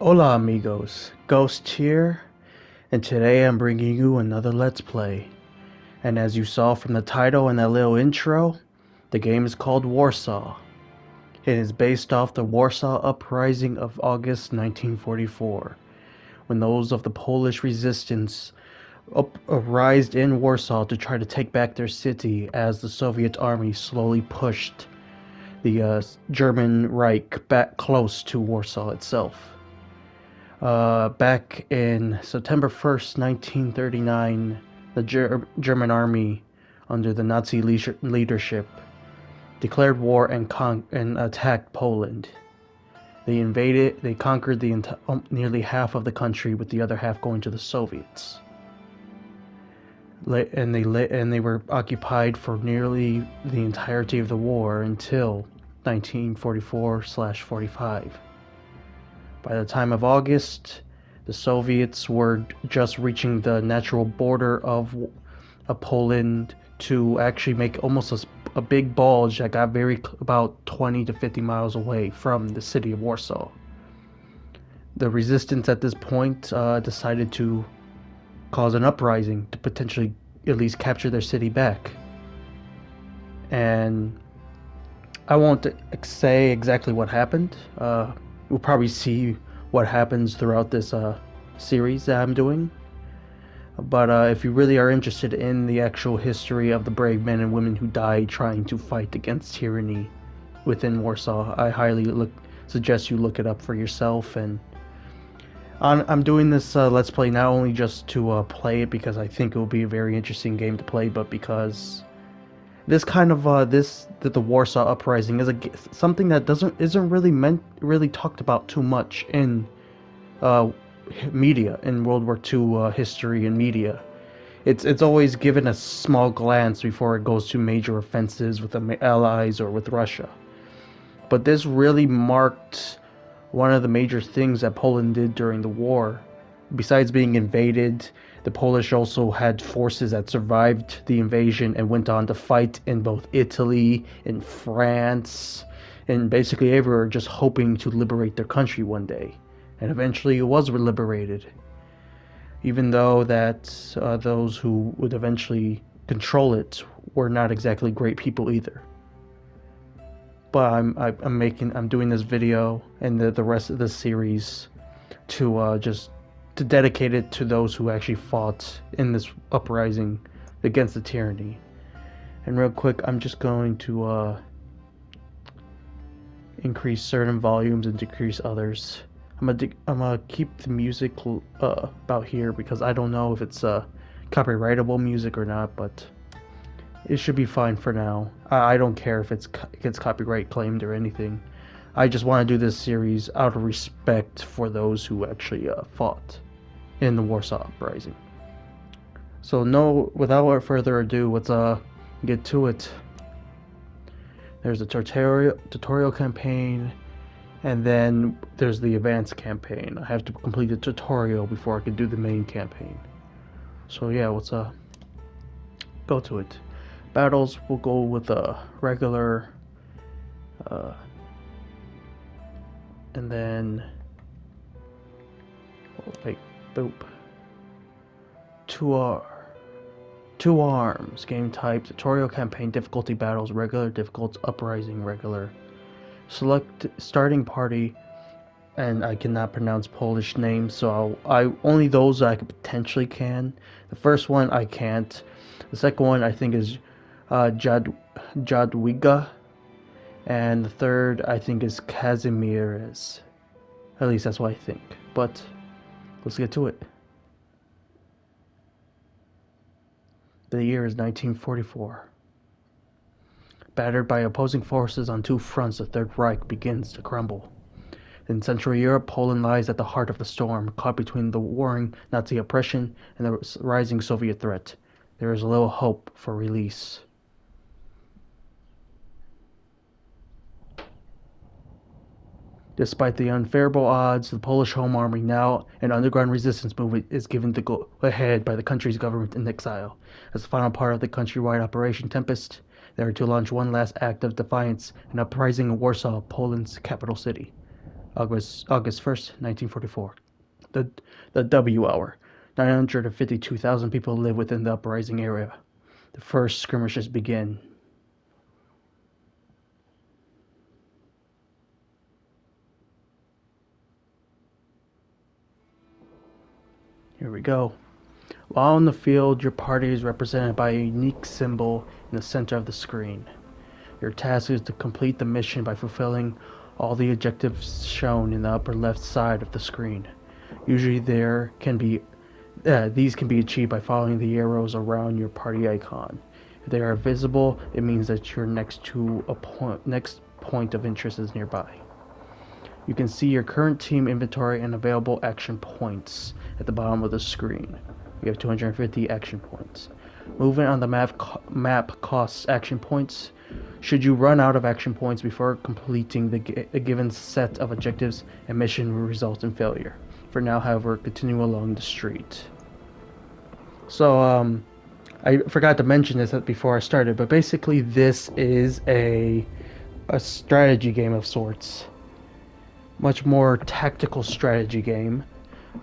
Hola amigos, Ghost here, and today I'm bringing you another Let's Play. And as you saw from the title and that little intro, the game is called Warsaw. It is based off the Warsaw Uprising of August 1944, when those of the Polish resistance arose in Warsaw to try to take back their city as the Soviet army slowly pushed the German Reich back close to Warsaw itself. Back in September 1st, 1939, the German army, under the Nazi leadership, declared war and attacked Poland. They conquered nearly half of the country, with the other half going to the Soviets. And they were occupied for nearly the entirety of the war until 1944/45. By the time of August, the Soviets were just reaching the natural border of Poland to actually make almost a big bulge that got about 20 to 50 miles away from the city of Warsaw. The resistance at this point decided to cause an uprising to potentially at least capture their city back. And I won't say exactly what happened. We'll probably see what happens throughout this series that I'm doing. But if you really are interested in the actual history of the brave men and women who died trying to fight against tyranny within Warsaw, I highly suggest you look it up for yourself. And I'm doing this Let's Play not only just to play it because I think it will be a very interesting game to play, but because this kind of the Warsaw Uprising is something that isn't really talked about too much in uh, media, in World War II history and media. It's always given a small glance before it goes to major offensives with the Allies or with Russia. But this really marked one of the major things that Poland did during the war. Besides being invaded, the Polish also had forces that survived the invasion and went on to fight in both Italy, in France, and basically everywhere, just hoping to liberate their country one day. And eventually it was liberated. Even though that those who would eventually control it were not exactly great people either. But I'm doing this video and the rest of the series to just to dedicate it to those who actually fought in this uprising against the tyranny. And real quick, I'm just going to increase certain volumes and decrease others. I'm gonna keep the music about here because I don't know if it's copyrightable music or not, but it should be fine for now. I don't care if it gets copyright claimed or anything. I just want to do this series out of respect for those who actually fought in the Warsaw Uprising. So without further ado, let's get to it. There's a tutorial campaign, and then there's the advanced campaign. I have to complete the tutorial before I can do the main campaign. So yeah, let's go to it. Battles, we'll go with a regular, and then we'll make boop. Two arms, game type, tutorial campaign, difficulty battles, regular, difficult, uprising, regular. Select starting party, and I cannot pronounce Polish names, so I only those I could potentially can. The first one I can't. The second one I think is Jadwiga, and the third I think is Kazimierz. At least that's what I think. But let's get to it. The year is 1944. Battered by opposing forces on two fronts, the Third Reich begins to crumble. In Central Europe, Poland lies at the heart of the storm, caught between the warring Nazi oppression and the rising Soviet threat. There is little hope for release. Despite the unfavorable odds, the Polish Home Army, now an underground resistance movement, is given the go ahead by the country's government in exile. As the final part of the countrywide Operation Tempest, they are to launch one last act of defiance, an uprising in Warsaw, Poland's capital city. August 1st, 1944. The, the W hour. 952,000 people live within the uprising area. The first skirmishes begin. Here we go. While on the field, your party is represented by a unique symbol in the center of the screen. Your task is to complete the mission by fulfilling all the objectives shown in the upper left side of the screen. Usually these can be achieved by following the arrows around your party icon. If they are visible, it means that your next point of interest is nearby. You can see your current team inventory and available action points at the bottom of the screen. You have 250 action points. Movement on the map costs action points. Should you run out of action points before completing a given set of objectives, a mission will result in failure. For now, however, continue along the street. So, I forgot to mention this before I started, but basically this is a strategy game of sorts. Much more tactical strategy game.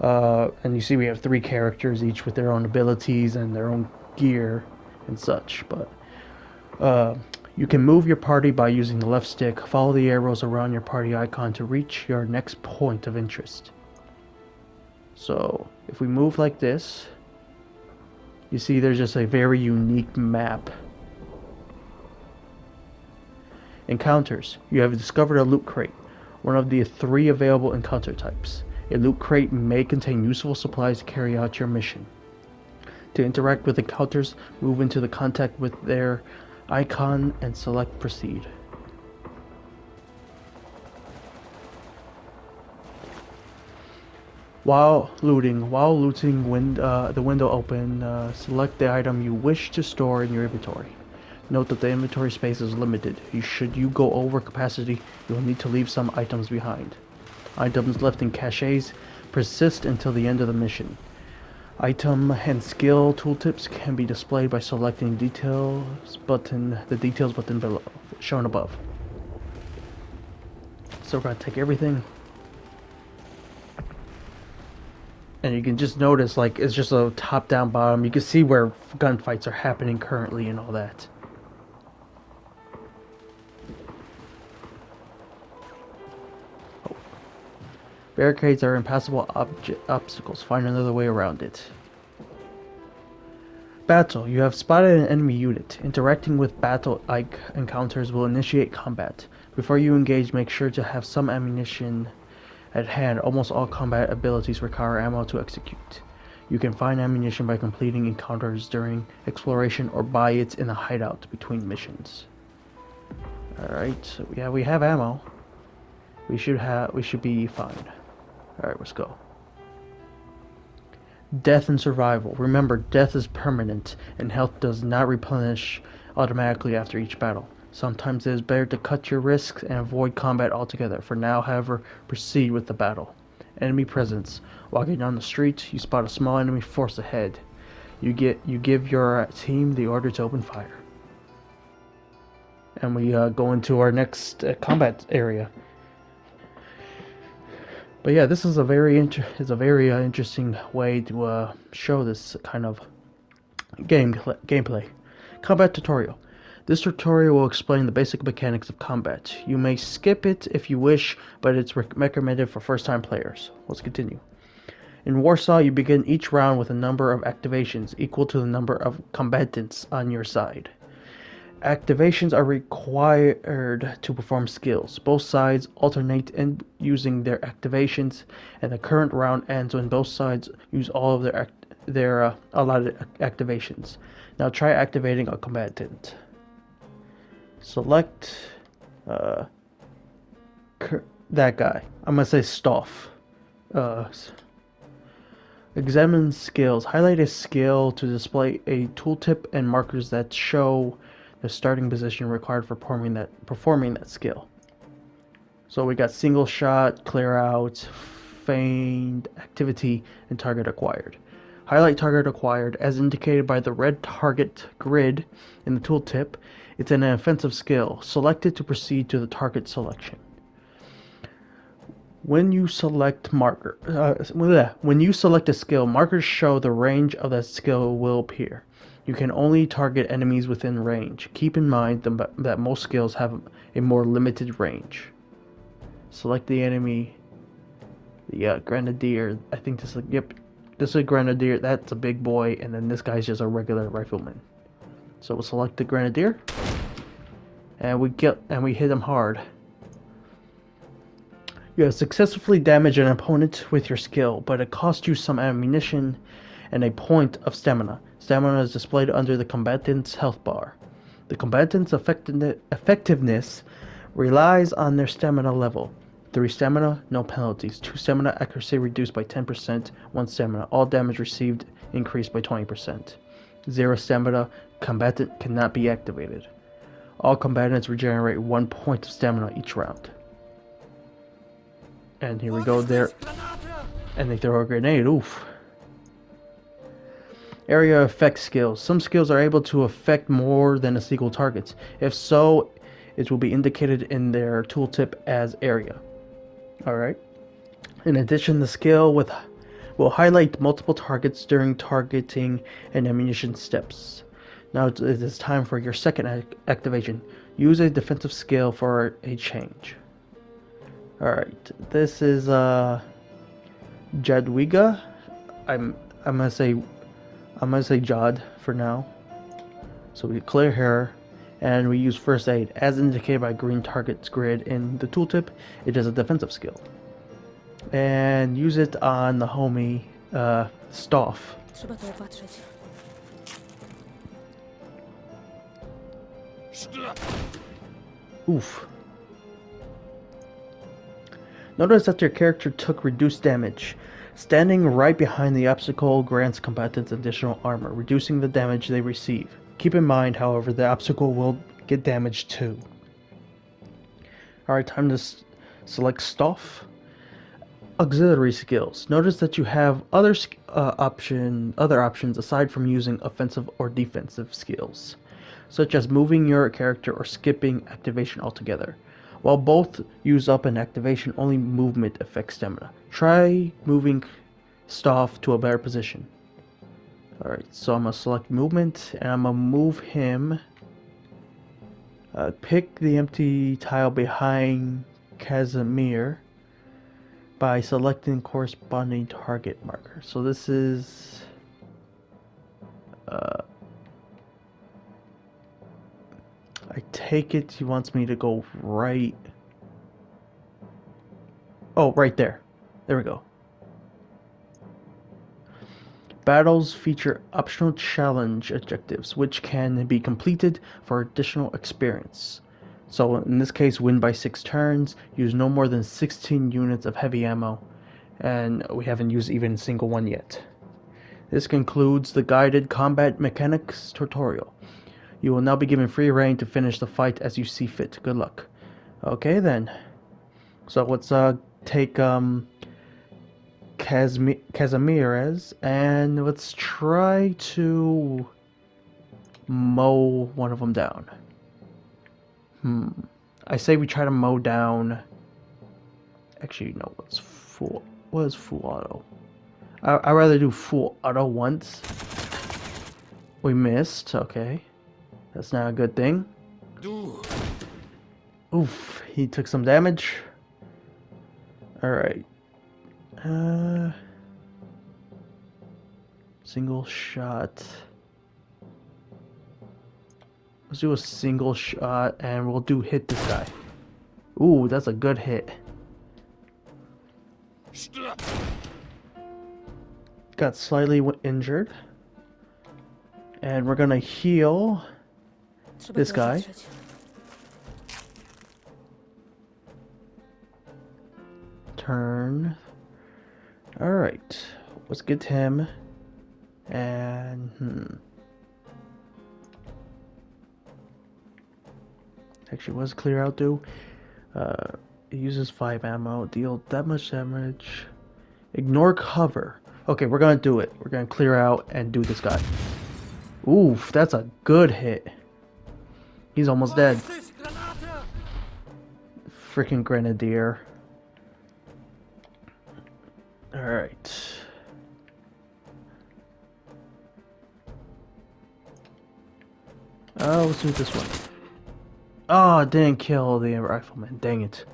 And you see we have 3 characters, each with their own abilities and their own gear and such. But you can move your party by using the left stick. Follow the arrows around your party icon to reach your next point of interest. So if we move like this, you see there's just a very unique map. Encounters. You have discovered a loot crate, one of the 3 available encounter types. A loot crate may contain useful supplies to carry out your mission. To interact with encounters, move into the contact with their icon and select proceed. While looting the window open, select the item you wish to store in your inventory. Note that the inventory space is limited. Should you go over capacity, you will need to leave some items behind. Items left in caches persist until the end of the mission. Item and skill tooltips can be displayed by selecting the details button below, shown above. So we're going to take everything. And you can just notice, like, it's just a top-down bottom. You can see where gunfights are happening currently and all that. Oh. Barricades are impassable obstacles. Find another way around it. Battle. You have spotted an enemy unit. Interacting with battle encounters will initiate combat. Before you engage, make sure to have some ammunition at hand. Almost all combat abilities require ammo to execute. You can find ammunition by completing encounters during exploration or buy it in a hideout between missions. Alright, so yeah, we have ammo. We should be fine. Alright, let's go. Death and survival. Remember, death is permanent, and health does not replenish automatically after each battle. Sometimes it is better to cut your risks and avoid combat altogether. For now, however, proceed with the battle. Enemy presence. Walking down the street, you spot a small enemy force ahead. You give your team the order to open fire. And we go into our next combat area. But yeah, this is a very interesting way to show this kind of gameplay. Combat tutorial. This tutorial will explain the basic mechanics of combat. You may skip it if you wish, but it's recommended for first-time players. Let's continue. In Warsaw, you begin each round with a number of activations equal to the number of combatants on your side. Activations are required to perform skills. Both sides alternate in using their activations, and the current round ends when both sides use all of their allotted activations. Now try activating a combatant. Select that guy. I'm gonna say Stoff. Examine skills. Highlight a skill to display a tooltip and markers that show the starting position required for performing that skill. So we got single shot, clear out, feigned activity, and target acquired. Highlight target acquired as indicated by the red target grid in the tooltip. It's an offensive skill. Select it to proceed to the target selection. When you select when you select a skill, markers show the range of that skill will appear. You can only target enemies within range. Keep in mind that most skills have a more limited range. Select the enemy. The grenadier. I think this is yep. This is a grenadier. That's a big boy, and then this guy's just a regular rifleman. So we'll select the grenadier, and we hit him hard. You have successfully damaged an opponent with your skill, but it costs you some ammunition and a point of stamina. Stamina is displayed under the combatant's health bar. The combatant's effectiveness relies on their stamina level. 3 stamina, no penalties. 2 stamina, accuracy reduced by 10%. 1 stamina, all damage received increased by 20%. 0 stamina, combatant cannot be activated. All combatants regenerate 1 point of stamina each round. And here we go there. And they throw a grenade. Oof. Area effect skills. Some skills are able to affect more than a single target. If so, it will be indicated in their tooltip as area. Alright. In addition, the skill will highlight multiple targets during targeting and ammunition steps. Now it is time for your second activation. Use a defensive skill for a change. Alright, this is Jadwiga. I'm gonna say Jod for now. So we clear here, and we use first aid. As indicated by green targets grid in the tooltip, it is a defensive skill. And use it on the homie Stoff. Oof. Notice that your character took reduced damage. Standing right behind the obstacle grants combatants additional armor, reducing the damage they receive. Keep in mind, however, the obstacle will get damaged too. Alright, time to select Stoff. Auxiliary skills. Notice that you have other options aside from using offensive or defensive skills, such as moving your character or skipping activation altogether. While both use up an activation, only movement affects stamina. Try moving Stoff to a better position. Alright, so I'm going to select movement, and I'm going to move him. Pick the empty tile behind Casimir by selecting corresponding target marker. So this is... I take it he wants me to go right... Oh, right there. There we go. Battles feature optional challenge objectives, which can be completed for additional experience. So in this case, win by 6 turns, use no more than 16 units of heavy ammo, and we haven't used even a single one yet. This concludes the guided combat mechanics tutorial. You will now be given free reign to finish the fight as you see fit. Good luck. Okay then. So let's take Casimir's, and let's try to mow one of them down. I say we try to mow down... Actually, no, what is full auto? I'd rather do full auto once. We missed, okay. That's not a good thing. Oof, he took some damage. Alright. Single shot. Let's do a single shot, and we'll hit this guy. Ooh, that's a good hit. Got slightly injured. And we're gonna heal this guy. Turn. Alright. Let's get him. And... Actually, what does clear out do? It uses 5 ammo. Deal that much damage. Ignore cover. Okay, we're gonna do it. We're gonna clear out and do this guy. Oof, that's a good hit. He's almost dead. Freaking grenadier. Alright. Oh, let's do this one. Oh, didn't kill the rifleman. Dang it.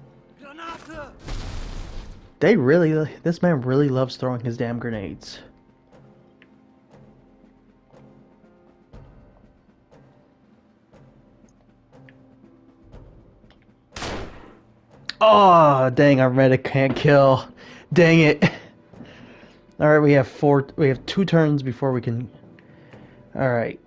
This man really loves throwing his damn grenades. Oh, dang, our medic can't kill. Dang it. Alright, we have 2 turns before we can... Alright.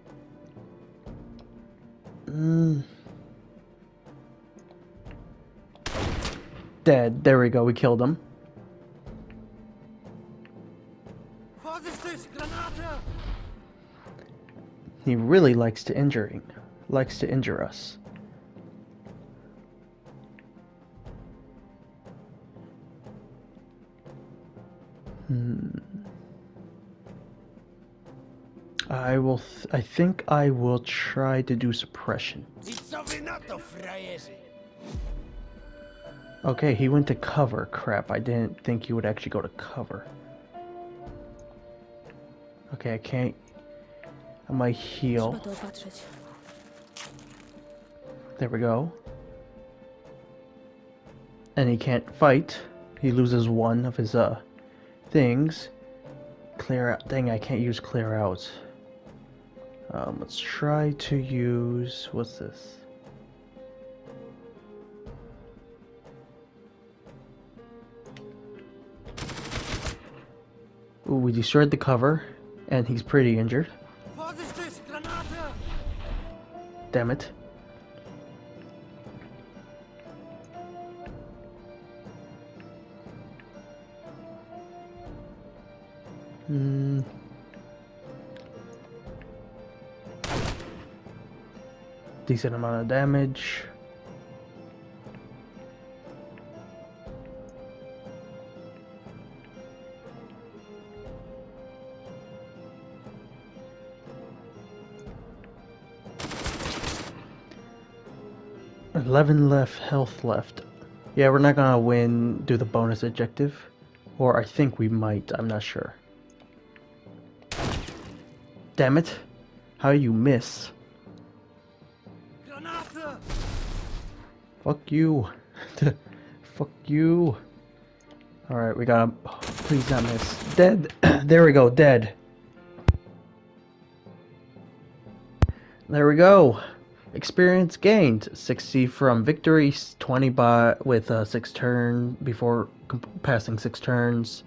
Dead. There we go, we killed him. He really likes to injure us. I think I will try to do suppression. Okay, he went to cover. Crap, I didn't think he would actually go to cover. Okay, I can't... I might heal. There we go. And he can't fight. He loses one of his things. Clear out. Dang, I can't use clear out. Let's try to use... What's this? Ooh, we destroyed the cover, and he's pretty injured. Damn it. Decent amount of damage. Health left. Yeah, we're not gonna win, do the bonus objective. Or I think we might, I'm not sure. Damn it. How you miss? Fuck you. Fuck you. Alright, we gotta... Oh, please not miss. Dead. There we go, dead. There we go. Experience gained 60 from victories, 20 with 6 turn before passing 6 turns,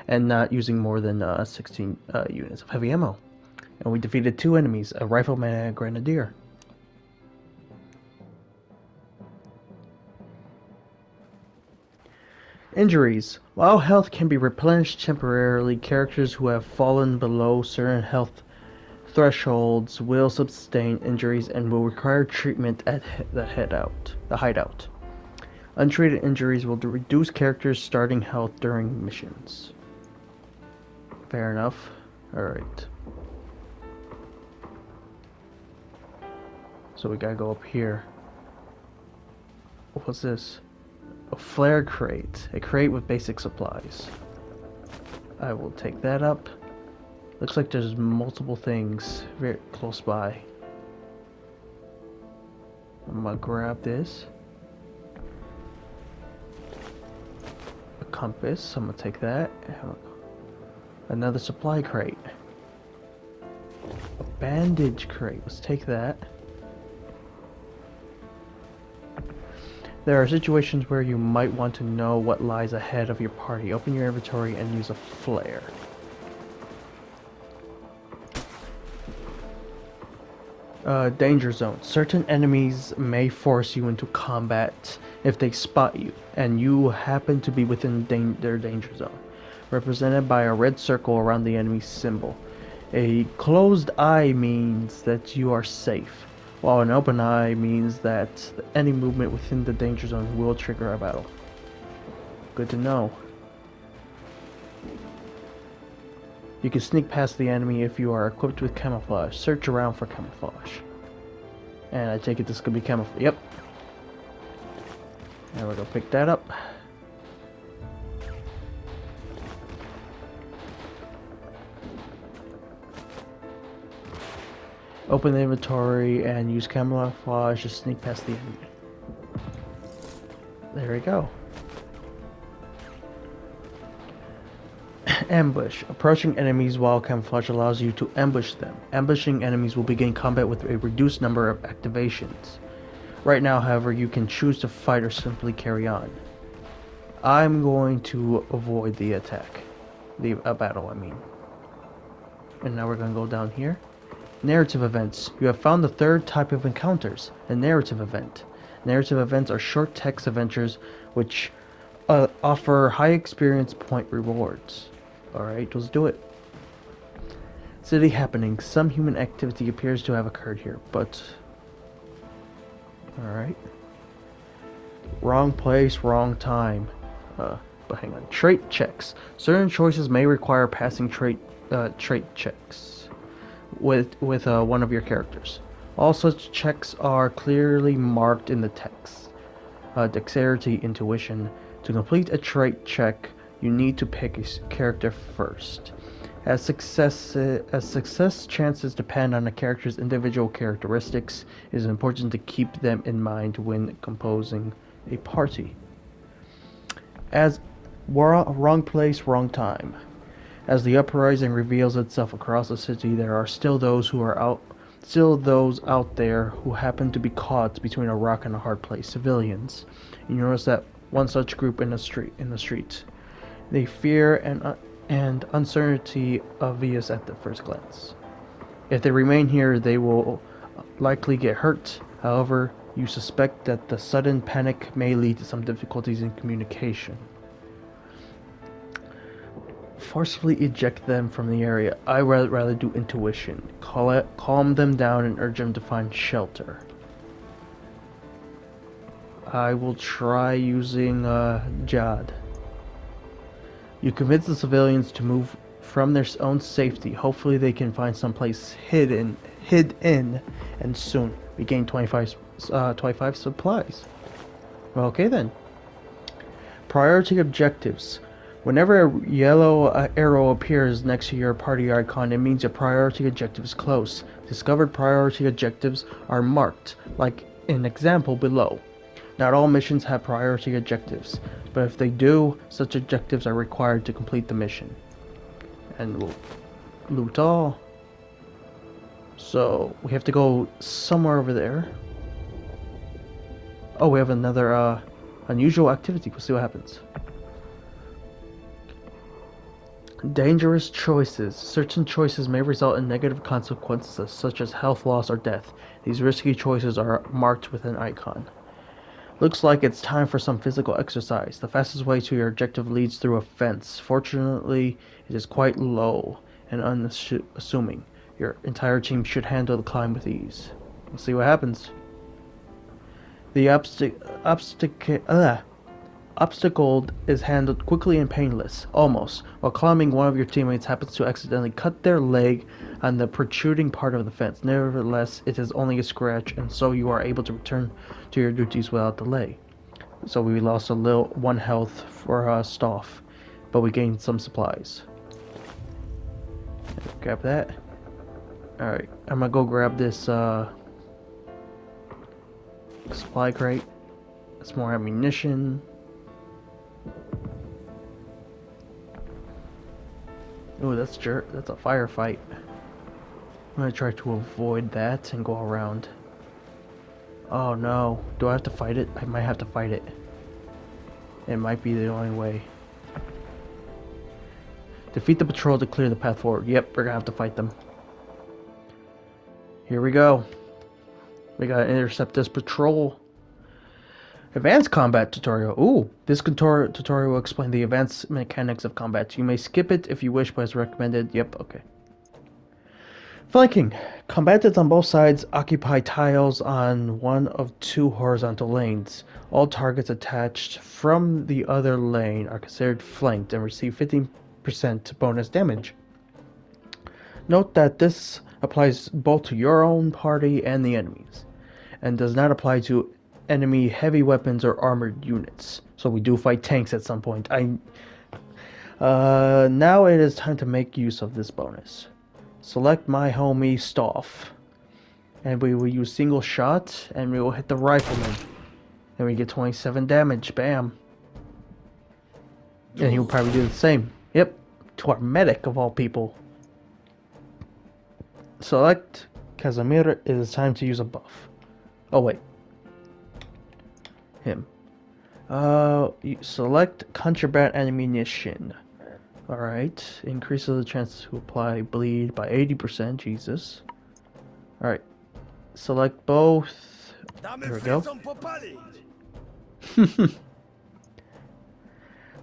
and not using more than 16 units of heavy ammo. And we defeated 2 enemies, a rifleman and a grenadier. Injuries. While health can be replenished temporarily, characters who have fallen below certain health thresholds will sustain injuries and will require treatment at the hideout. Untreated injuries will reduce characters' starting health during missions. Fair enough. Alright. So we gotta go up here. What's this? A flare crate. A crate with basic supplies. I will take that up. Looks like there's multiple things very close by. I'm gonna grab this. A compass. I'm gonna take that. Another supply crate. A bandage crate. Let's take that. There are situations where you might want to know what lies ahead of your party. Open your inventory and use a flare. Danger zone. Certain enemies may force you into combat if they spot you, and you happen to be within their danger zone, represented by a red circle around the enemy's symbol. A closed eye means that you are safe, while an open eye means that any movement within the danger zone will trigger a battle. Good to know. You can sneak past the enemy if you are equipped with camouflage. Search around for camouflage. And I take it this could be camouflage. Yep. And we're gonna pick that up. Open the inventory and use camouflage to sneak past the enemy. There we go. Ambush. Approaching enemies while camouflage allows you to ambush them. Ambushing enemies will begin combat with a reduced number of activations. Right now, however, you can choose to fight or simply carry on. I'm going to avoid the attack. The battle, I mean. And now we're going to go down here. Narrative events. You have found the third type of encounters, a narrative event. Narrative events are short text adventures which offer high experience point rewards. Alright, let's do it. City happenings. Some human activity appears to have occurred here, but... Alright. Wrong place, wrong time. But hang on. Trait checks. Certain choices may require passing trait checks with one of your characters. All such checks are clearly marked in the text. Dexterity, intuition. To complete a trait check, you need to pick a character first. As success chances depend on a character's individual characteristics, it is important to keep them in mind when composing a party. As wrong place, wrong time. As the uprising reveals itself across the city, there are still those out there who happen to be caught between a rock and a hard place. Civilians. You notice that one such group in the street. They fear and uncertainty obvious at the first glance. If they remain here, they will likely get hurt. However, you suspect that the sudden panic may lead to some difficulties in communication. Forcibly eject them from the area. I rather do intuition. Calm them down and urge them to find shelter. I will try using Jad. You convince the civilians to move from their own safety. Hopefully they can find someplace hid in, and soon. We gain 25 supplies. Okay then. Priority objectives. Whenever a yellow arrow appears next to your party icon, it means your priority objective is close. Discovered priority objectives are marked, like in example below. Not all missions have priority objectives, but if they do, such objectives are required to complete the mission. And we'll loot all. So, we have to go somewhere over there. Oh, we have another unusual activity. We'll see what happens. Dangerous choices. Certain choices may result in negative consequences such as health loss or death. These risky choices are marked with an icon. Looks like it's time for some physical exercise. The fastest way to your objective leads through a fence. Fortunately, it is quite low and unassuming. Your entire team should handle the climb with ease. We'll see what happens. The obstacle is handled quickly and painless, almost. While climbing, one of your teammates happens to accidentally cut their leg on the protruding part of the fence. Nevertheless, it is only a scratch, and so you are able to return to your duties without delay. So we lost one health for Stoff, but we gained some supplies. Grab that. Alright, I'm gonna go grab this supply crate. That's more ammunition. Oh, that's a firefight. I'm gonna try to avoid that and go around. Oh no, do I have to fight it? I might have to fight it. It might be the only way. Defeat the patrol to clear the path forward. Yep, we're gonna have to fight them. Here we go. We gotta intercept this patrol. Advanced combat tutorial. Ooh, this tutorial will explain the advanced mechanics of combat. You may skip it if you wish, but it's recommended. Yep, okay. Flanking. Combatants on both sides occupy tiles on one of two horizontal lanes. All targets attached from the other lane are considered flanked and receive 15% bonus damage. Note that this applies both to your own party and the enemies, and does not apply to enemy heavy weapons or armored units. So we do fight tanks at some point. Now it is time to make use of this bonus. Select my homie Stoff. And we will use single shot, and we will hit the rifleman. And we get 27 damage, bam. And he will probably do the same. Yep, to our medic of all people. Select Casimir, it is time to use a buff. Oh wait. Him. You select contraband ammunition. Alright, increases the chance to apply bleed by 80%, Jesus. Alright, select both. There we go.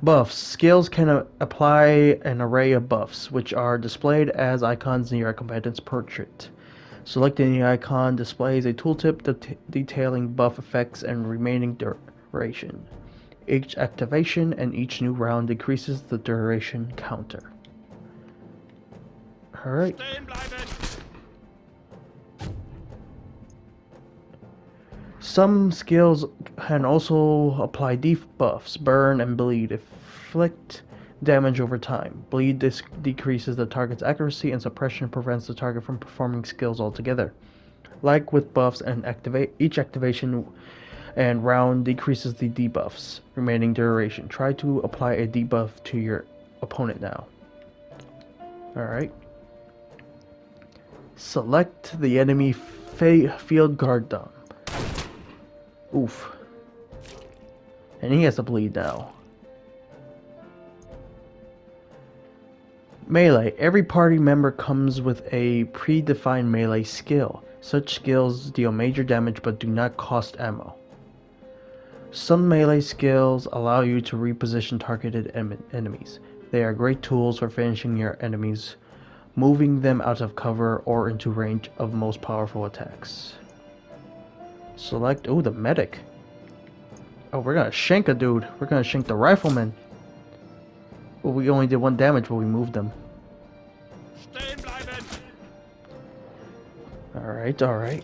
Buffs. Skills can apply an array of buffs, which are displayed as icons near a combatant's portrait. Select any icon displays a tooltip detailing buff effects and remaining duration. Each activation and each new round decreases the duration counter. Alright. Some skills can also apply debuffs, burn and bleed, inflict damage over time. Bleed decreases the target's accuracy, and suppression prevents the target from performing skills altogether. Like with buffs, and each activation and round decreases the debuffs, remaining duration. Try to apply a debuff to your opponent now. Alright. Select the enemy field guard dump. Oof. And he has to bleed now. Melee. Every party member comes with a predefined melee skill. Such skills deal major damage but do not cost ammo. Some melee skills allow you to reposition targeted enemies. They are great tools for finishing your enemies, moving them out of cover or into range of most powerful attacks. Select, oh, the medic. Oh, we're gonna shank a dude. We're gonna shank the rifleman. Well, we only did 1 damage, but we moved them. Alright, alright.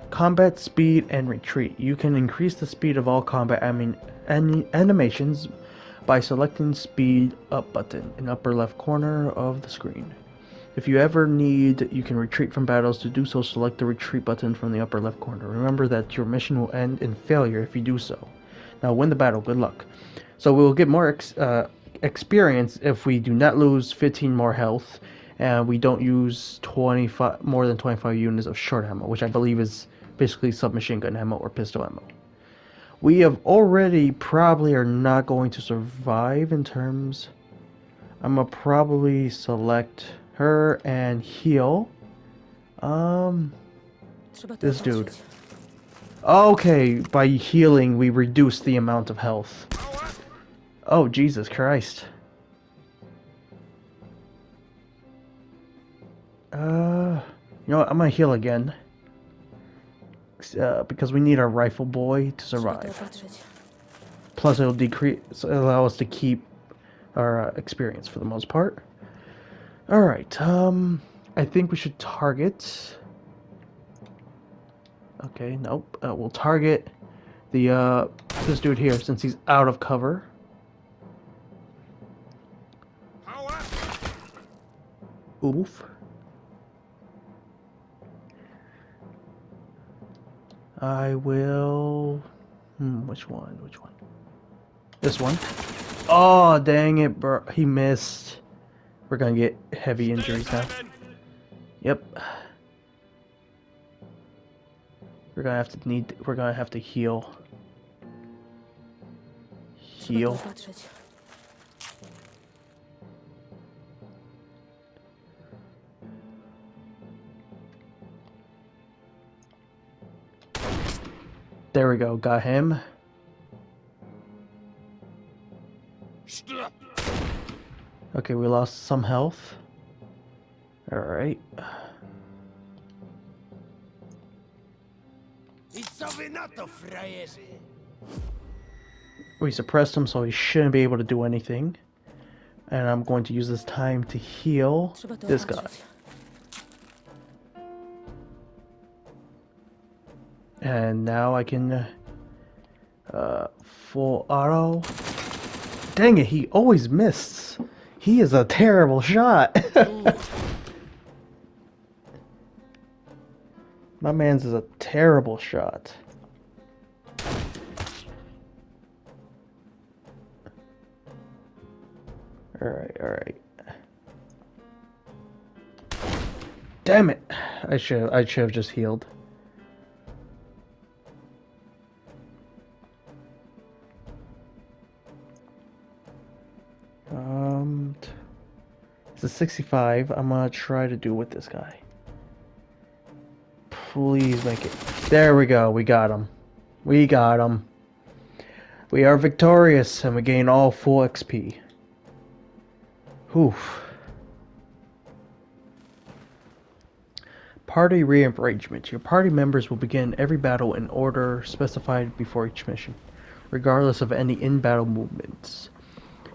Combat speed and retreat. You can increase the speed of all combat animations by selecting speed up button in upper left corner of the screen. If you ever need, you can retreat from battles. To do so, select the retreat button from the upper left corner. Remember that your mission will end in failure if you do so. Now win the battle, good luck. So we will get more experience if we do not lose 15 more health, and we don't use more than 25 units of short ammo, which I believe is basically submachine gun ammo or pistol ammo. We have already probably are not going to survive in terms. I'm gonna probably select her and heal. This dude. Okay, by healing we reduce the amount of health. Oh, Jesus Christ. You know what? I'm gonna heal again. Because we need our rifle boy to survive. Plus it'll allow us to keep our experience for the most part. Alright, I think we should target. Okay, nope. We'll target the this dude here since he's out of cover. Oof. I will. Which one? Which one? This one. Oh, dang it, bro. He missed. We're gonna get heavy injuries now. Yep. We're gonna have to heal. Heal. There we go, got him. Okay, we lost some health. Alright. We suppressed him, so he shouldn't be able to do anything. And I'm going to use this time to heal this guy. And now I can full auto. Dang it, he always misses. He is a terrible shot. My man's is a terrible shot. Alright, alright. Damn it! I should have just healed. It's a 65. I'm gonna try to do with this guy. Please make it. There we go. We got him. We got him. We are victorious, and we gain all full XP. Whew. Party rearrangement. Your party members will begin every battle in order specified before each mission, regardless of any in-battle movements.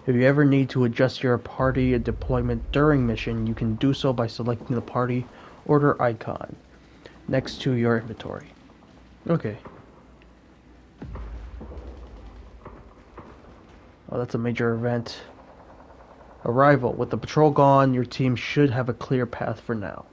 If you ever need to adjust your party deployment during mission, you can do so by selecting the party order icon next to your inventory. Okay. Oh, that's a major event. Arrival. With the patrol gone, your team should have a clear path for now.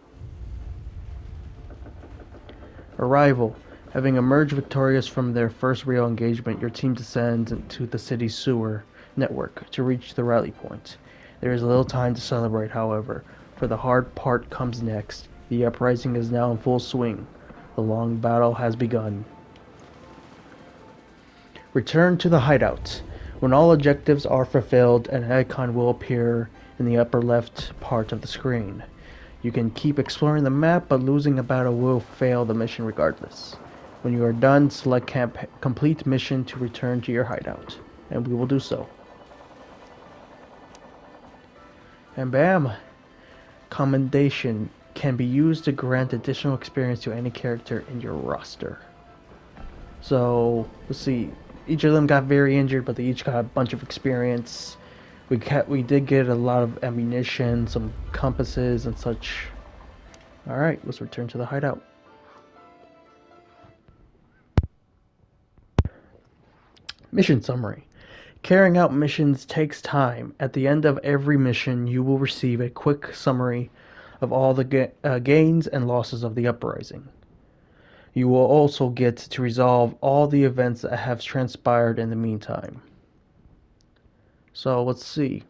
Arrival. Having emerged victorious from their first real engagement, your team descends into the city's sewer network to reach the rally point. There is little time to celebrate, however, for the hard part comes next. The uprising is now in full swing. The long battle has begun. Return to the hideout. When all objectives are fulfilled, an icon will appear in the upper left part of the screen. You can keep exploring the map, but losing a battle will fail the mission regardless. When you are done, select complete mission to return to your hideout, and we will do so. And bam! Commendation can be used to grant additional experience to any character in your roster. So, let's see. Each of them got very injured, but they each got a bunch of experience. We did get a lot of ammunition, some compasses and such. Alright, let's return to the hideout. Mission summary. Carrying out missions takes time. At the end of every mission, you will receive a quick summary of all the gains and losses of the uprising. You will also get to resolve all the events that have transpired in the meantime. So let's see.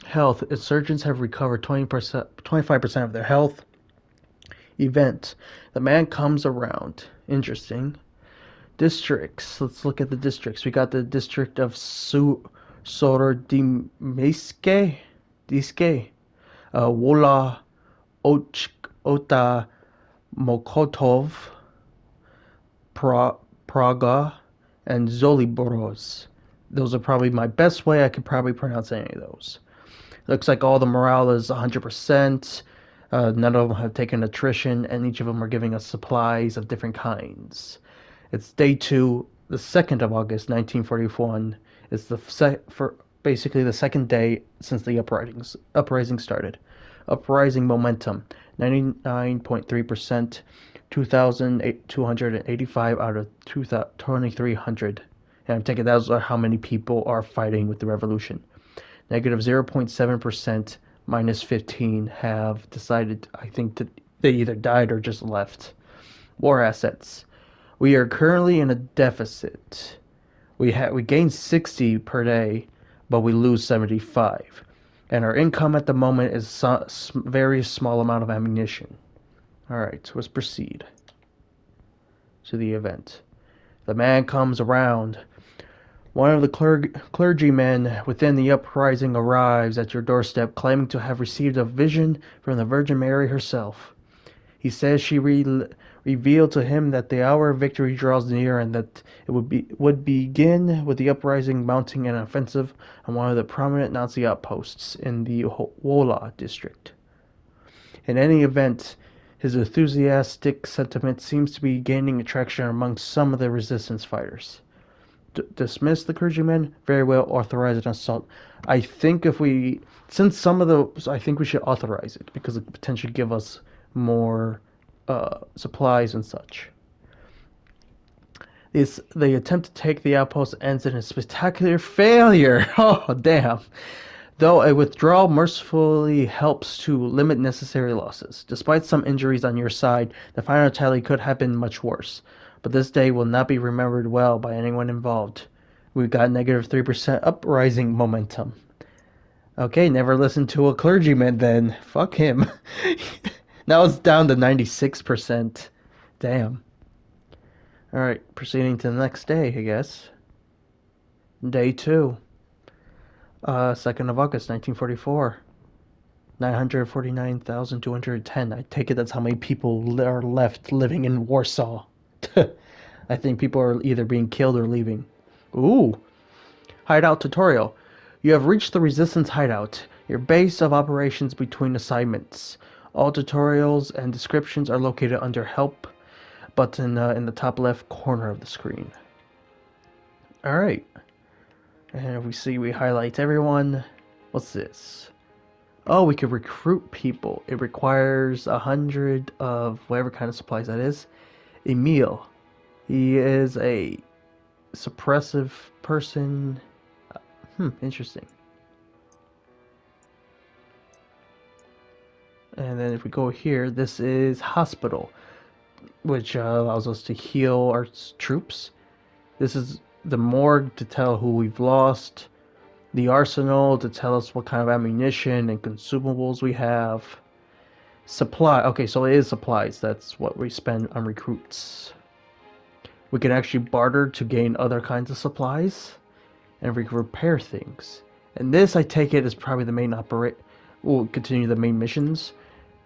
Health. Insurgents have recovered 25% of their health. Event. The man comes around. Interesting. Districts. Let's look at the districts. We got the district of Sorodimeske, Wola, Ota, Mokotov, Praga, and Zoliboros. Those are probably my best way I could probably pronounce any of those. Looks like all the morale is 100%. None of them have taken attrition, and each of them are giving us supplies of different kinds. It's day 2, the 2nd of August, 1941. It's basically the second day since the uprising started. Uprising momentum, 99.3%, 2,285 out of 2,300. And I'm taking those are how many people are fighting with the revolution. Negative 0.7%, minus 15 have decided, I think, that they either died or just left. War assets. We are currently in a deficit. We gain 60 per day, but we lose 75. And our income at the moment is very small amount of ammunition. Alright, so let's proceed to the event. The man comes around. One of the clergymen within the uprising arrives at your doorstep claiming to have received a vision from the Virgin Mary herself. He says she revealed to him that the hour of victory draws near and that it would begin with the uprising mounting an offensive on one of the prominent Nazi outposts in the Hola district. In any event, his enthusiastic sentiment seems to be gaining traction among some of the resistance fighters. Dismiss the clergyman? Very well, authorize an assault. I think since some of those, I think we should authorize it because it potentially give us more supplies and such. The attempt to take the outpost ends in a spectacular failure. Oh, damn. Though a withdrawal mercifully helps to limit necessary losses. Despite some injuries on your side, the final tally could have been much worse. But this day will not be remembered well by anyone involved. We got negative 3% uprising momentum. Okay, never listen to a clergyman then. Fuck him. Now it's down to 96%. Damn. Alright, proceeding to the next day, I guess. Day 2. 2nd of August, 1944. 949,210. I take it that's how many people are left living in Warsaw. I think people are either being killed or leaving. Ooh. Hideout tutorial. You have reached the Resistance hideout, your base of operations between assignments. All tutorials and descriptions are located under Help button in the top left corner of the screen. Alright. And we see we highlight everyone. What's this? Oh, we could recruit people. It requires 100 of whatever kind of supplies that is. Emil. He is a suppressive person. Interesting. And then if we go here, this is hospital, which allows us to heal our troops. This is the morgue to tell who we've lost. The arsenal to tell us what kind of ammunition and consumables we have. Supply. Okay, so it is supplies. That's what we spend on recruits. We can actually barter to gain other kinds of supplies. And we can repair things. And this, I take it, is probably the main We'll continue the main missions.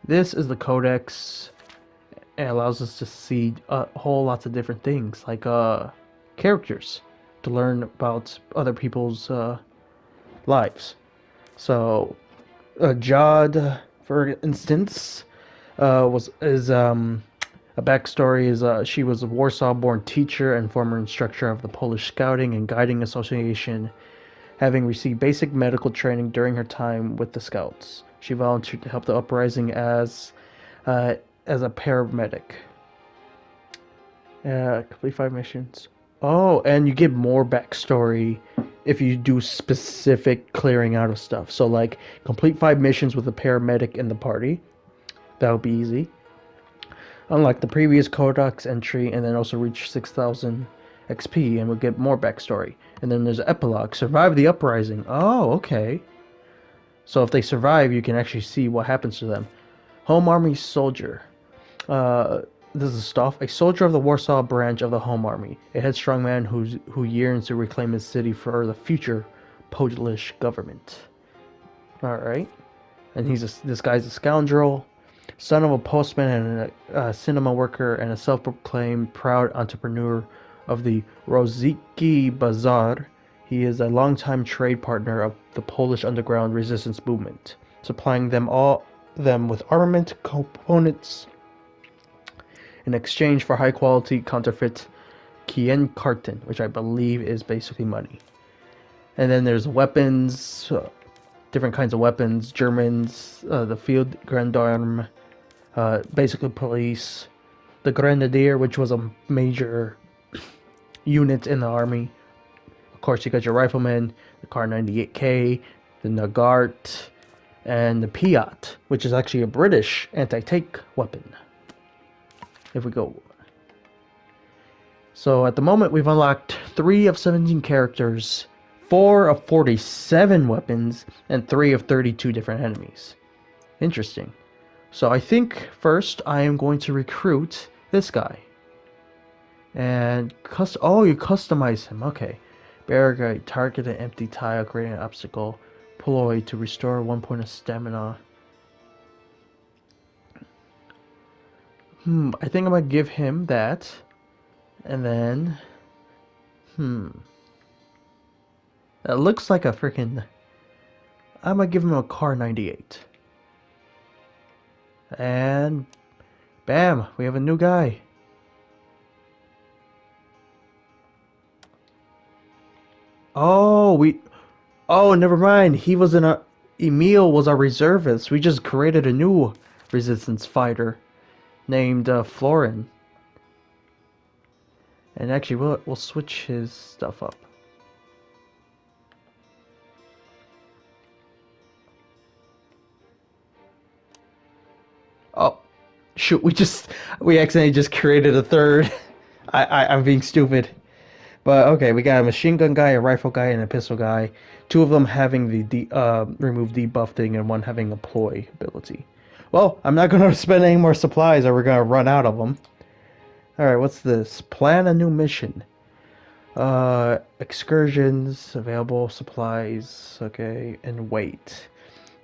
This is the codex. It allows us to see a whole lots of different things, like characters, to learn about other people's lives. So, Jod, for instance, a backstory is she was a Warsaw-born teacher and former instructor of the Polish Scouting and Guiding Association, having received basic medical training during her time with the Scouts. She volunteered to help the uprising as a paramedic. Complete 5 missions. Oh, and you get more backstory if you do specific clearing out of stuff. So, like, complete 5 missions with a paramedic in the party. That would be easy. Unlike the previous Codex entry, and then also reach 6,000 XP, and we'll get more backstory. And then there's epilogue. Survive the uprising. Oh, okay. So if they survive, you can actually see what happens to them. Home Army Soldier. This is Stoff, a soldier of the Warsaw branch of the Home Army, a headstrong man who yearns to reclaim his city for the future Polish government. Alright. And this guy's a scoundrel, son of a postman and a cinema worker, and a self-proclaimed proud entrepreneur of the Roziki Bazaar. He is a longtime trade partner of the Polish underground resistance movement, supplying them with armament components in exchange for high-quality counterfeit Kien-Karten, which I believe is basically money. And then there's weapons, different kinds of weapons, Germans, the Field Gendarme, basically police, the Grenadier, which was a major unit in the army. Of course, you got your riflemen, the Kar 98K, the Nagart, and the Piat, which is actually a British anti-tank weapon. If we go. So at the moment, we've unlocked 3 of 17 characters, 4 of 47 weapons, and 3 of 32 different enemies. Interesting. So I think first I am going to recruit this guy. And you customize him. Okay. Barricade, target an empty tile, create an obstacle. Ploy to restore 1 point of stamina. I think I'm gonna give him that. And then that looks like a freaking. I'm gonna give him a Kar 98. And bam, we have a new guy. Oh, never mind. He was Emil was our reservist. We just created a new resistance fighter named Florin. And actually, we'll switch his stuff up. Oh, shoot! We accidentally just created a third. I'm being stupid. But okay, we got a machine gun guy, a rifle guy, and a pistol guy. Two of them having the remove debuff thing, and one having a ploy ability. Well, I'm not gonna spend any more supplies, or we're gonna run out of them. All right, what's this? Plan a new mission. Excursions, available supplies. Okay, and wait.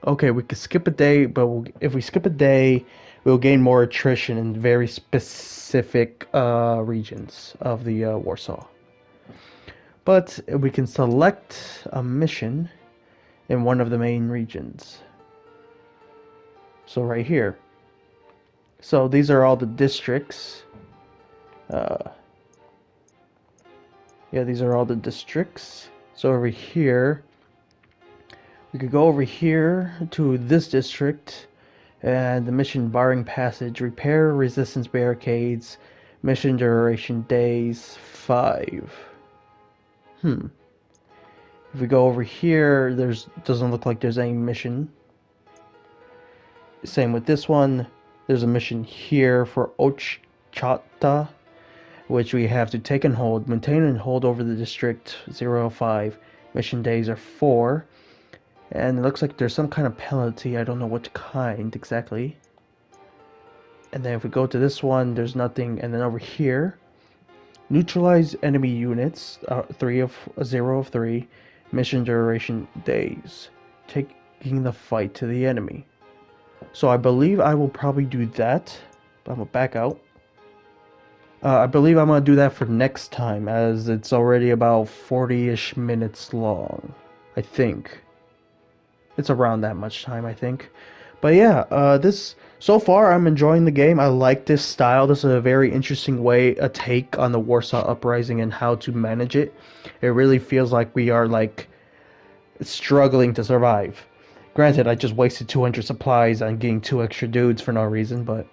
Okay, we could skip a day, but if we skip a day, we'll gain more attrition in very specific regions of the Warsaw. But we can select a mission in one of the main regions. So right here. So these are all the districts. Uh, yeah, these are all the districts. So over here, we could go over here to this district and the mission barring passage, repair resistance barricades, mission duration days 5. Hmm. If we go over here, there's doesn't look like there's any mission. Same with this one. There's a mission here for Ochata, which we have to take and hold, maintain and hold over the district 005. Mission days are 4. And it looks like there's some kind of penalty. I don't know what kind exactly. And then if we go to this one, there's nothing. And then over here, neutralize enemy units, 0 of 3. Mission duration days. Taking the fight to the enemy. So I believe I will probably do that. I'm gonna back out. I believe I'm gonna do that for next time, as it's already about 40-ish minutes long. I think it's around that much time, I think. But yeah, this so far I'm enjoying the game. I like this style. This is a very interesting way, a take on the Warsaw Uprising and how to manage it. It really feels like we are like struggling to survive. Granted, I just wasted 200 supplies on getting 2 extra dudes for no reason, but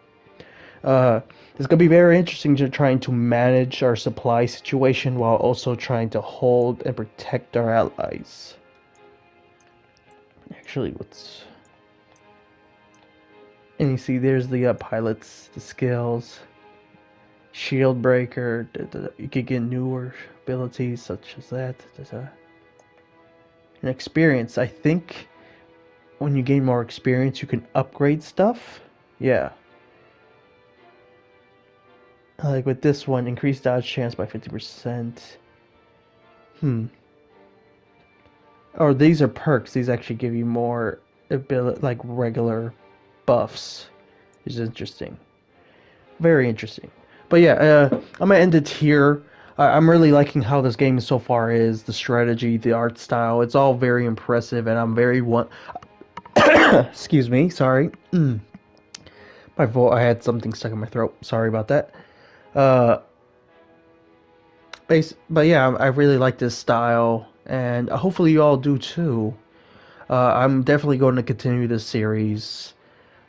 it's gonna be very interesting to trying to manage our supply situation while also trying to hold and protect our allies. Actually, what's and you see there's the pilots, the skills, shield breaker. You could get newer abilities such as that. And experience. I think when you gain more experience, you can upgrade stuff. Yeah. Like with this one, increase dodge chance by 50%. Hmm. Or these are perks. These actually give you more ability, like regular buffs. Which is interesting. Very interesting. But yeah, I'm gonna end it here. I'm really liking how this game so far is. The strategy, the art style. It's all very impressive, and I'm very one. Excuse me. Sorry. My voice. I had something stuck in my throat. Sorry about that. Uh, but yeah, I really like this style, and hopefully you all do too. I'm definitely going to continue this series.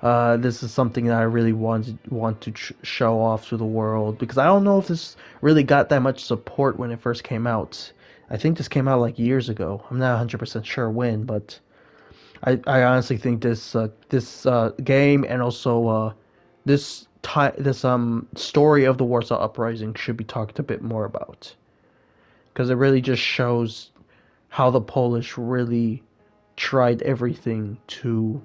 This is something that I really want to show off to the world because I don't know if this really got that much support when it first came out. I think this came out like years ago. I'm not 100% sure when, but I honestly think this game and also this story of the Warsaw Uprising should be talked a bit more about because it really just shows how the Polish really tried everything to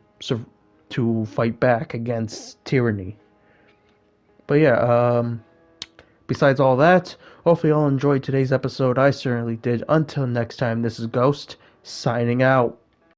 fight back against tyranny. But yeah, besides all that, hopefully you all enjoyed today's episode. I certainly did. Until next time, this is Ghost signing out.